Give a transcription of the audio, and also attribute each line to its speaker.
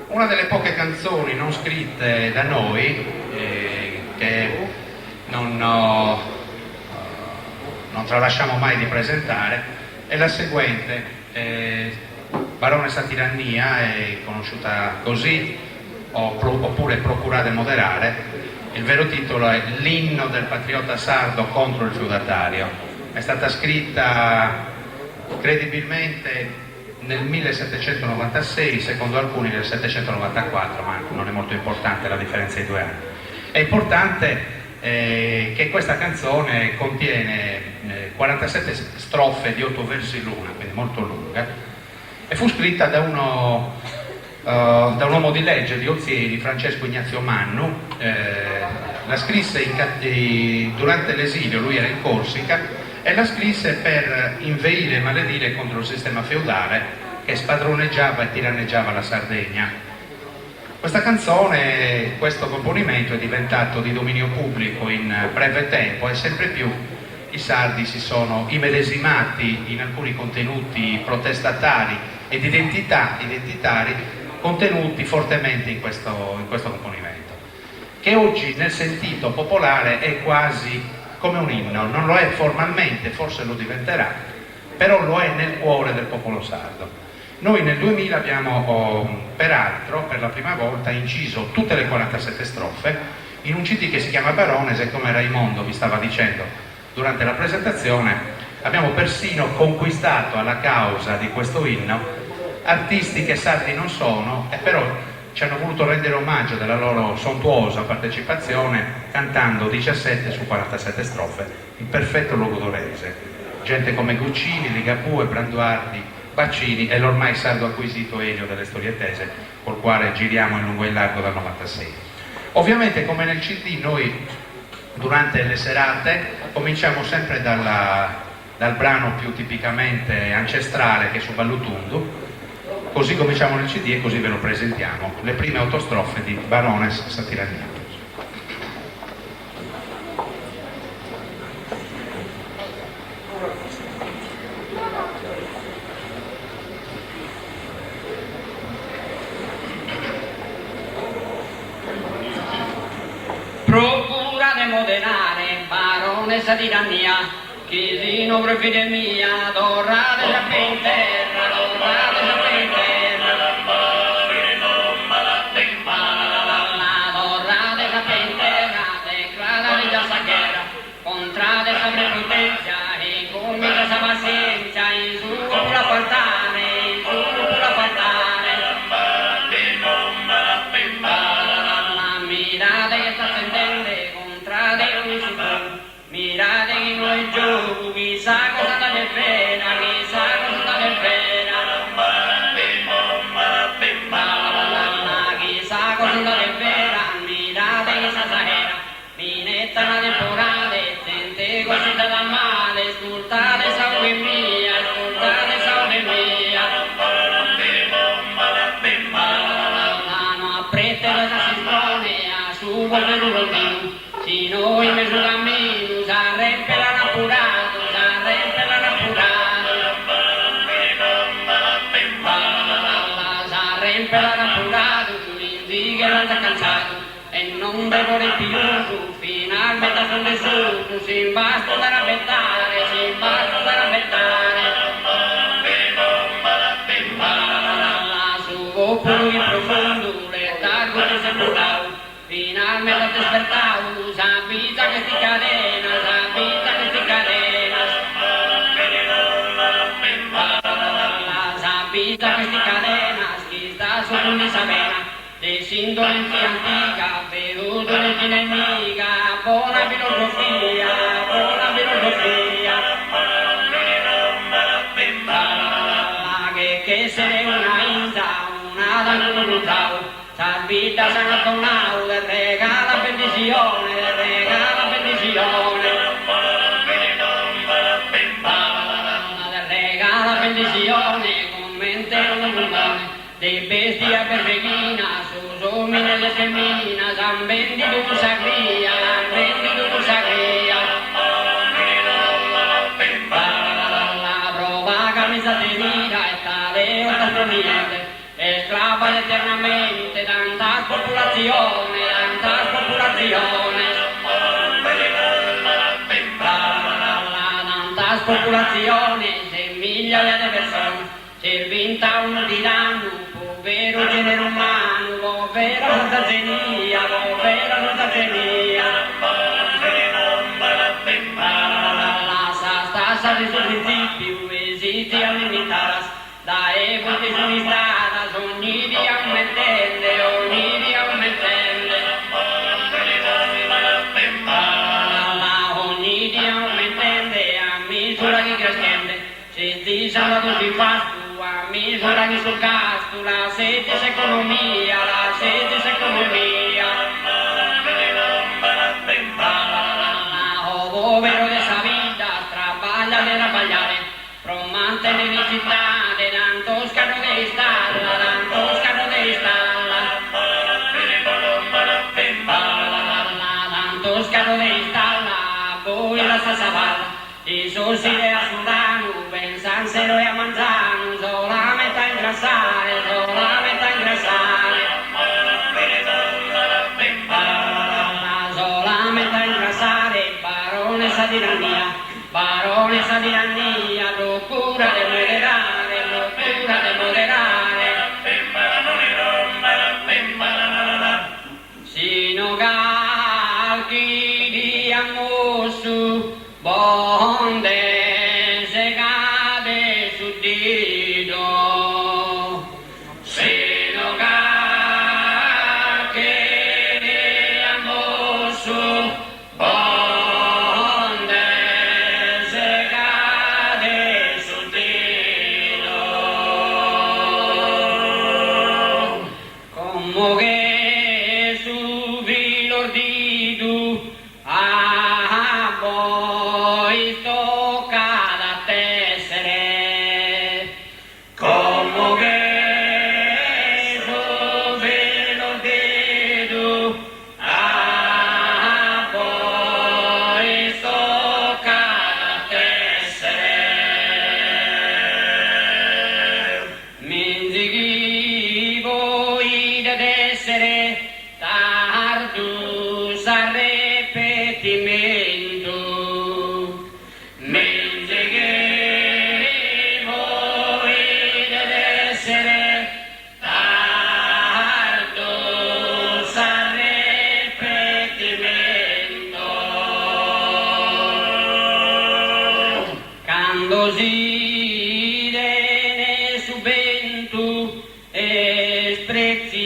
Speaker 1: una delle poche canzoni non scritte da noi che non tralasciamo mai di presentare è la seguente. Baronessa Tirannia è conosciuta così, oppure Procurate moderare. Il vero titolo è L'inno del patriota sardo contro il feudatario. È stata scritta credibilmente nel 1796, secondo alcuni nel 794, ma non è molto importante la differenza di 2 anni. È importante che questa canzone contiene 47 strofe di 8 versi l'una, quindi molto lunga, e fu scritta da un uomo di legge di Ozieri, Francesco Ignazio Mannu. La scrisse durante l'esilio, lui era in Corsica, e la scrisse per inveire e maledire contro il sistema feudale che spadroneggiava e tiranneggiava la Sardegna. Questa canzone, questo componimento è diventato di dominio pubblico in breve tempo e sempre più i sardi si sono immedesimati in alcuni contenuti protestatari ed identitari contenuti fortemente in questo componimento, che oggi nel sentito popolare è quasi come un inno. Non lo è formalmente, forse lo diventerà, però lo è nel cuore del popolo sardo. Noi nel 2000 abbiamo peraltro per la prima volta inciso tutte le 47 strofe in un CD che si chiama Baroness, e come Raimondo vi stava dicendo durante la presentazione, abbiamo persino conquistato alla causa di questo inno artisti che sardi non sono, e però ci hanno voluto rendere omaggio della loro sontuosa partecipazione cantando 17 su 47 strofe in perfetto logudorese. Gente come Guccini, Ligabue, Branduardi, Baccini e l'ormai sardo acquisito Elio delle Storietese, col quale giriamo in lungo e in largo dal 96. Ovviamente, come nel CD, noi durante le serate cominciamo sempre dal brano più tipicamente ancestrale, che è su Ballutundu. Così cominciamo nel CD e così ve lo presentiamo, le prime 8 strofe di Baroness Satirania.
Speaker 2: Procurate moderare, Baronessa Tirannia, chi si non prefide mia, dorate sapente, dorate sapente. Contrade sa prepotenza e comincia sa pazienza, in su pura faltare, in su pura faltare. Mirate che sta sentendo, contrade ogni su tu, mirate che non è giù, chissà cosa sta per pena, chissà cosa sta per pena. Chissà cosa sta per pena, mirate che sta sahera, minetta una temporale, sente così da male, ascoltate sangue mia, ascoltate sangue mia. No apprete questa si spone, a su quel rudolino, si noi me su cammino, s'arrempe l'appurato, s'arrempe l'appurato. S'arrempe l'appurato, l'indiga non sta cansato, e non devo più, finalmente sono nessuno, si basta da rabbettare, si basta da rabbettare. Su popolo in profondo, letargo che si buttavo, finalmente ho despertato, s'avvisa che sti cadena, s'avvisa che sti cadena. S'avvisa che sti cadena, chi sta sotto di sapena. De sindolenza antica, veduto di nemica, buona filosofia, buona filosofia. Che se ne una insa, una da non usavo, s'abita sana tonao, le regala benedizione, le regala benedizione. Le regala benedizione, commente non buone. De bestia perfeghina, su somi nelle femmina, s'han venduto sagria, han venduto sagria. La prova camisa te mira, e tale otra niente, esclava fare eternamente, tanta popolazione, tanta popolazione. Tanta popolazione, se migliaia di persone, servinta un tiranno, povero genere umano, povera sottazenia, povera sottazenia. Stasa de sus principios, esiste a limitadas, da epoche sono stadas, ogni dia aumentende, ogni dia aumentende. Ogni dia aumentende, a misura che crescende, si disanda tutti in pasto, a misura che sul gasto, la sete economia, la sete economia. Povero de esa vida, trabaja de trabajar, promante de visitar, tantos carros de instala, tantos carros de instala. Tantos carros de instala, voy a la salsa y sus ideas sudano, pensánselo y a manzano, solamente a engrasar, solamente a engrasar. Solamente a engrasar, baronesa tirannia, locura de moderare, locura de moderare. Sino calchi di ammosu, bonde se cade su dito. Sino calchi di ammosu, como che su filorditu a voi tocca da tessere, como che su filorditu a voi tocca da tessere. Menzichi voi essere tardus a repetimento, mentre che voi essere tardus a repetimento, quando si dene su vento esprezzi